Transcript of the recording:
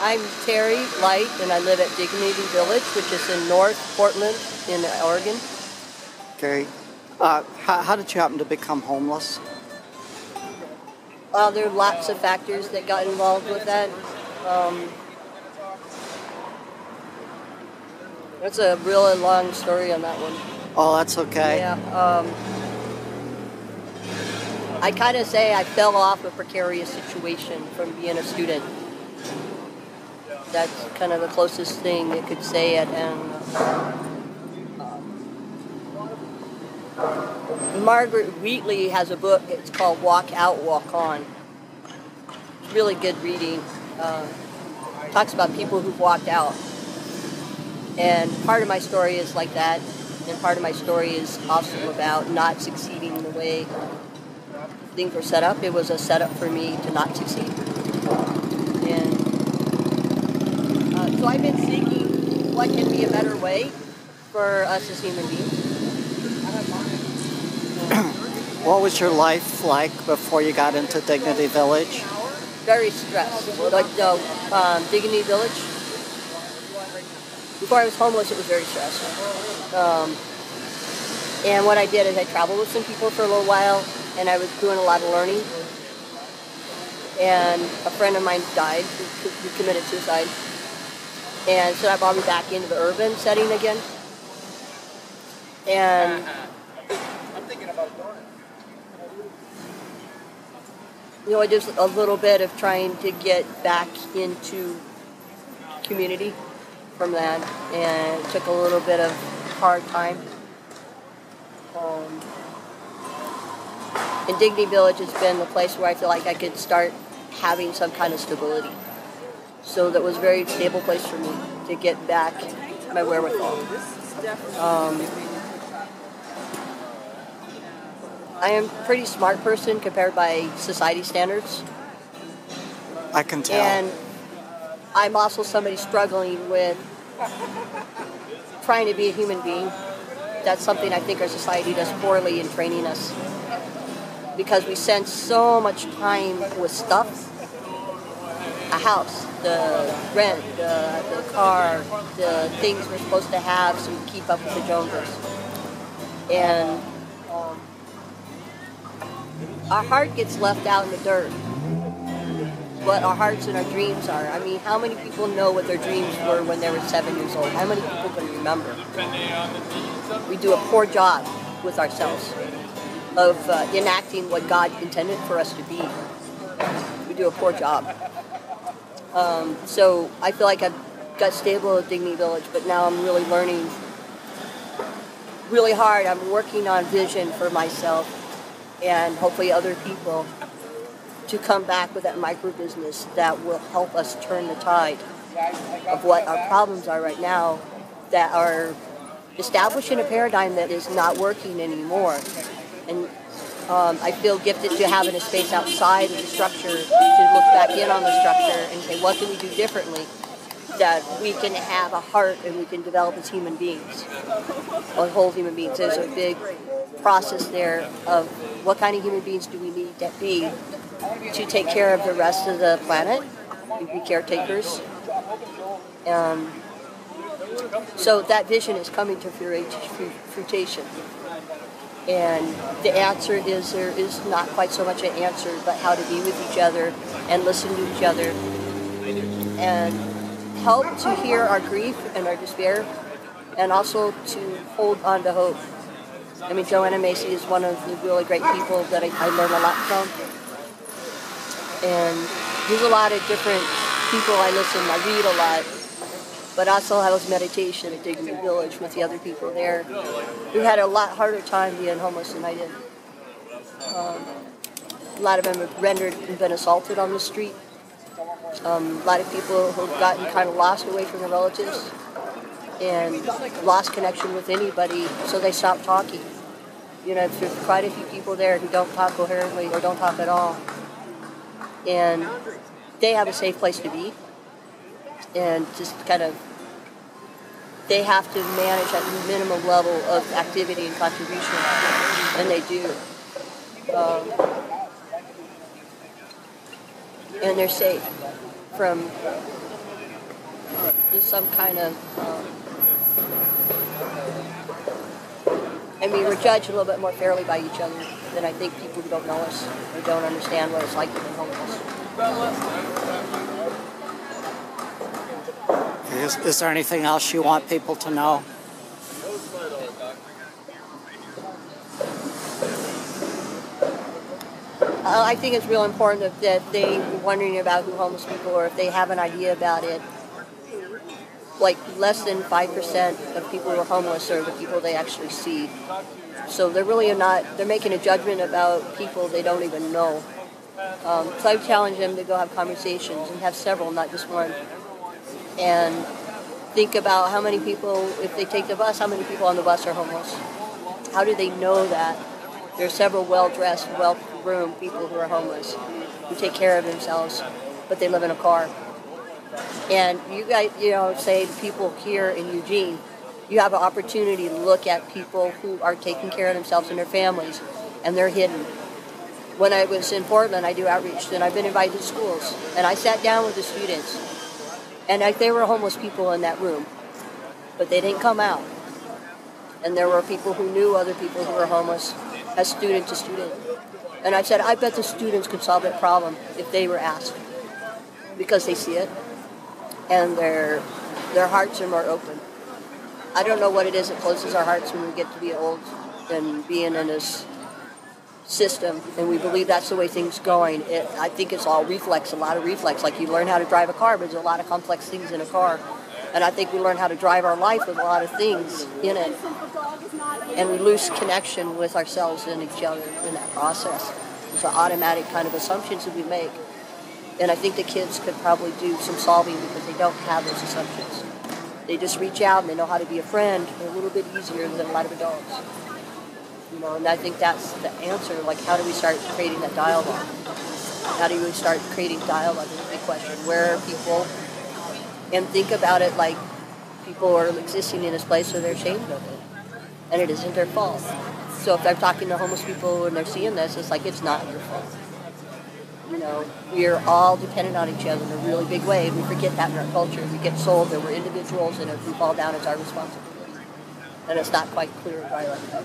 I'm Terry Light, and I live at Dignity Village, which is in North Portland in Oregon. Okay. How did you happen to become homeless? Well, there are lots of factors that got involved with that. It's a really long story on that one. Oh, that's okay. Yeah. I kind of say I fell off a precarious situation from being a student. That's kind of the closest thing you could say it. And Margaret Wheatley has a book. It's called Walk Out, Walk On. It's really good reading. Talks about people who've walked out. And part of my story is like that. And part of my story is also about not succeeding in the way things were set up. It was a setup for me to not succeed. And so I've been seeking what can be a better way for us as human beings. What was your life like before you got into Dignity Village? Very stressed. Like Dignity Village, before I was homeless, it was very stressful. And what I did is I traveled with some people for a little while, and I was doing a lot of learning. And a friend of mine died, who committed suicide. And so that brought me back into the urban setting again. And I'm thinking about doing it. just a little bit of trying to get back into community from that, and it took a little bit of hard time. And Dignity Village has been the place where I feel like I could start having some kind of stability. So that was a very stable place for me to get back my wherewithal. I am a pretty smart person compared by society standards. I can tell. And I'm also somebody struggling with trying to be a human being. That's something I think our society does poorly in training us. Because we spend so much time with stuff. A house, the rent, the car, the things we're supposed to have so we keep up with the Joneses. And our heart gets left out in the dirt. What our hearts and our dreams are. I mean, how many people know what their dreams were when they were 7 years old? How many people can remember? We do a poor job with ourselves of enacting what God intended for us to be. We do a poor job. So I feel like I've got stable at Dignity Village, but now I'm really learning really hard. I'm working on vision for myself and hopefully other people to come back with that micro business that will help us turn the tide of what our problems are right now, that are establishing a paradigm that is not working anymore. And I feel gifted to having a space outside of the structure to look back in on the structure and say, what can we do differently that we can have a heart and we can develop as human beings, or whole human beings. There's a big process there of what kind of human beings do we need to be to take care of the rest of the planet, to be caretakers. So that vision is coming to fruition. And the answer is there is not quite so much an answer, but how to be with each other and listen to each other and help to hear our grief and our despair, and also to hold on to hope. I mean, Joanna Macy is one of the really great people that I learn a lot from. And there's a lot of different people I read a lot, but also I was meditation at Dignity Village with the other people there who had a lot harder time being homeless than I did. A lot of them have been assaulted on the street. A lot of people who have gotten kind of lost away from their relatives and lost connection with anybody, so they stopped talking. There's quite a few people there who don't talk coherently or don't talk at all. And they have a safe place to be. And just they have to manage at the minimum level of activity and contribution, and they do. And they're safe from There's some kind of, we're judged a little bit more fairly by each other than I think people who don't know us or don't understand what it's like to be homeless. Is there anything else you want people to know? I think it's real important that they are wondering about who homeless people are, if they have an idea about it. Like less than 5% of people who are homeless are the people they actually see. So they're really not, they're making a judgment about people they don't even know. So I challenge them to go have conversations and have several, not just one. And think about how many people, if they take the bus, how many people on the bus are homeless? How do they know that? There are several well-dressed, well-groomed people who are homeless, who take care of themselves, but they live in a car. And you guys, say to people here in Eugene, you have an opportunity to look at people who are taking care of themselves and their families, and they're hidden. When I was in Portland, I do outreach, and I've been invited to schools, and I sat down with the students, and there were homeless people in that room, but they didn't come out. And there were people who knew other people who were homeless, as student to student. And I said, I bet the students could solve that problem if they were asked, because they see it, and their hearts are more open. I don't know what it is that closes our hearts when we get to be old and being in this system, and we believe that's the way things going. I think it's all reflex, a lot of reflex. Like you learn how to drive a car, but there's a lot of complex things in a car. And I think we learn how to drive our life with a lot of things in it. And we lose connection with ourselves and each other in that process. There's an automatic kind of assumptions that we make. And I think the kids could probably do some solving because they don't have those assumptions. They just reach out and they know how to be a friend a little bit easier than a lot of adults. And I think that's the answer. Like, how do we start creating that dialogue? How do we start creating dialogue is a big question. Where are people? And think about it like people are existing in this place so they're ashamed of it. And it isn't their fault. So if they're talking to homeless people and they're seeing this, it's like it's not your fault. We are all dependent on each other in a really big way. We forget that in our culture. We get sold that we're individuals, and if we fall down, it's our responsibility. And it's not quite clear and dry like that.